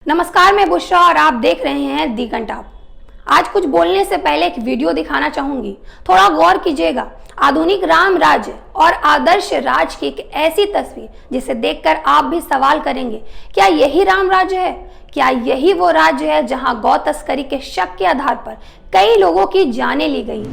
नमस्कार, मैं बुशरा और आप देख रहे हैं दी घंटा। आज कुछ बोलने से पहले एक वीडियो दिखाना चाहूंगी, थोड़ा गौर कीजिएगा। आधुनिक राम राज्य और आदर्श राज्य की एक ऐसी तस्वीर जिसे देखकर आप भी सवाल करेंगे, क्या यही राम राज्य है? क्या यही वो राज्य है जहां गौ तस्करी के शक के आधार पर कई लोगों की जानें ली गई?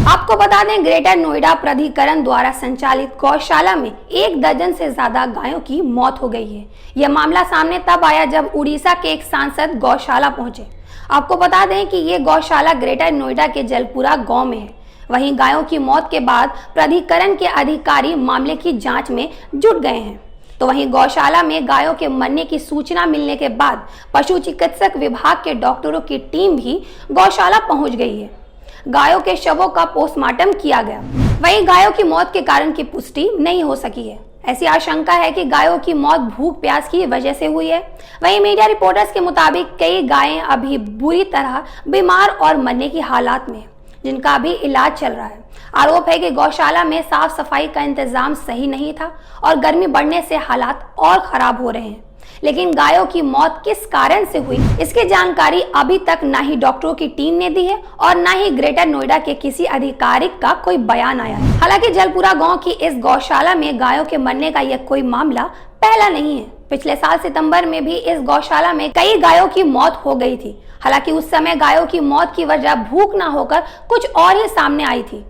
आपको बता दें, ग्रेटर नोएडा प्राधिकरण द्वारा संचालित गौशाला में 1 दर्जन से ज्यादा गायों की मौत हो गई है। यह मामला सामने तब आया जब उड़ीसा के एक सांसद गौशाला पहुंचे। आपको बता दें कि ये गौशाला ग्रेटर नोएडा के जलपुरा गांव में है। वहीं गायों की मौत के बाद प्राधिकरण के अधिकारी मामले की जांच में जुट गए हैं। तो वहीं गौशाला में गायों के मरने की सूचना मिलने के बाद पशु चिकित्सक विभाग के डॉक्टरों की टीम भी गौशाला पहुंच गई है। गायों के शवों का पोस्टमार्टम किया गया। वहीं गायों की मौत के कारण की पुष्टि नहीं हो सकी है। ऐसी आशंका है कि गायों की मौत भूख प्यास की वजह से हुई है। वहीं मीडिया रिपोर्टर्स के मुताबिक कई गायें अभी बुरी तरह बीमार और मरने की हालात में हैं, जिनका अभी इलाज चल रहा है। आरोप है कि गौशाला में साफ सफाई का इंतजाम सही नहीं था और गर्मी बढ़ने से हालात और खराब हो रहे हैं। लेकिन गायों की मौत किस कारण से हुई, इसकी जानकारी अभी तक ना ही डॉक्टरों की टीम ने दी है और ना ही ग्रेटर नोएडा के किसी अधिकारिक का कोई बयान आया है। हालांकि जलपुरा गांव की इस गौशाला में गायों के मरने का यह कोई मामला पहला नहीं है। पिछले साल सितंबर में भी इस गौशाला में कई गायों की मौत हो गई थी। हालांकि उस समय गायों की मौत की वजह भूख न होकर कुछ और ही सामने आई थी।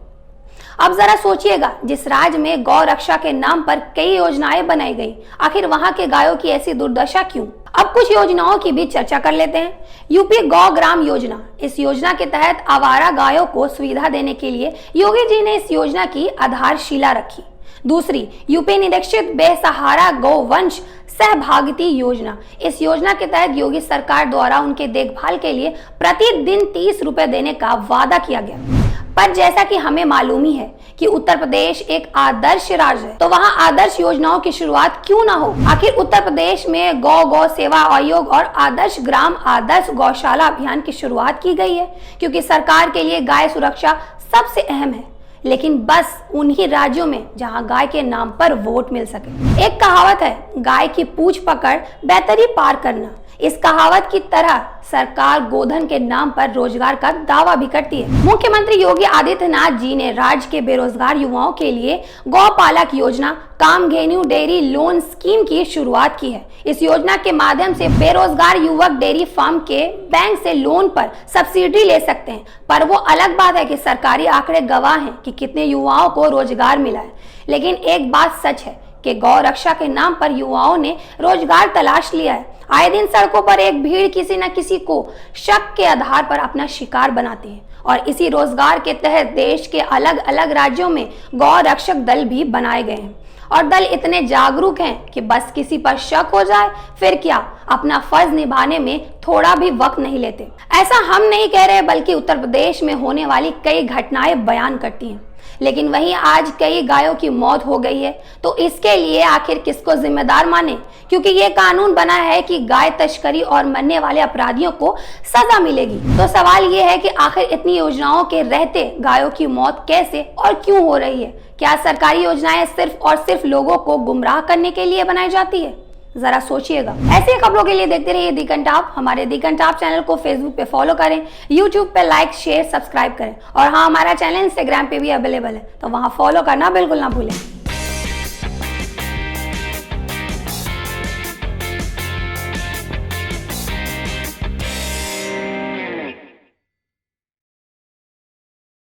अब जरा सोचिएगा, जिस राज्य में गौ रक्षा के नाम पर कई योजनाएं बनाई गई, आखिर वहां के गायों की ऐसी दुर्दशा क्यों? अब कुछ योजनाओं की भी चर्चा कर लेते हैं। यूपी गौ ग्राम योजना। इस योजना के तहत आवारा गायों को सुविधा देने के लिए योगी जी ने इस योजना की आधारशिला रखी। दूसरी, यूपी निरीक्षित बेसहारा गौवंश सहभागिता योजना। इस योजना के तहत योगी सरकार द्वारा उनके देखभाल के लिए प्रतिदिन 30 रुपए देने का वादा किया गया। पर जैसा कि हमें मालूम ही है कि उत्तर प्रदेश एक आदर्श राज्य है, तो वहां आदर्श योजनाओं की शुरुआत क्यों ना हो? आखिर उत्तर प्रदेश में गौ सेवा आयोग और आदर्श ग्राम आदर्श गौशाला अभियान की शुरुआत की गई है, क्योंकि सरकार के लिए गाय सुरक्षा सबसे अहम है। लेकिन बस उन्हीं राज्यों में जहां गाय के नाम पर वोट मिल सके। एक कहावत है, गाय की पूंछ पकड़ बैतरी पार करना। इस कहावत की तरह सरकार गोधन के नाम पर रोजगार का दावा भी करती है। मुख्यमंत्री योगी आदित्यनाथ जी ने राज्य के बेरोजगार युवाओं के लिए गौपालक योजना कामधेनु डेयरी लोन स्कीम की शुरुआत की है। इस योजना के माध्यम से बेरोजगार युवक डेयरी फार्म के बैंक से लोन पर सब्सिडी ले सकते हैं। पर वो अलग बात है कि सरकारी आंकड़े गवाह हैं कि कितने युवाओं को रोजगार मिला है। लेकिन एक बात सच है कि गौ रक्षा के नाम पर युवाओं ने रोजगार तलाश लिया है। आए दिन सड़कों पर एक भीड़ किसी न किसी को शक के आधार पर अपना शिकार बनाती है और इसी रोजगार के तहत देश के अलग अलग राज्यों में गौ रक्षक दल भी बनाए गए हैं और दल इतने जागरूक हैं कि बस किसी पर शक हो जाए फिर क्या, अपना फर्ज निभाने में थोड़ा भी वक्त नहीं लेते। ऐसा हम नहीं कह रहे, बल्कि उत्तर प्रदेश में होने वाली कई घटनाएं बयान करती हैं। लेकिन वहीं आज कई गायों की मौत हो गई है, तो इसके लिए आखिर किसको जिम्मेदार माने? क्योंकि ये कानून बना है कि गाय तस्करी और मरने वाले अपराधियों को सजा मिलेगी। तो सवाल ये है कि आखिर इतनी योजनाओं के रहते गायों की मौत कैसे और क्यों हो रही है? क्या सरकारी योजनाएं सिर्फ और सिर्फ लोगों को गुमराह करने के लिए बनाई जाती है? जरा सोचिएगा। ऐसी खबरों के लिए देखते रहिए दी घंटा। हमारे दी घंटा चैनल को फेसबुक पे फॉलो करें, यूट्यूब पे लाइक शेयर सब्सक्राइब करें और हाँ, हमारा चैनल इंस्टाग्राम पे भी अवेलेबल है, तो वहाँ फॉलो करना बिल्कुल ना भूलें।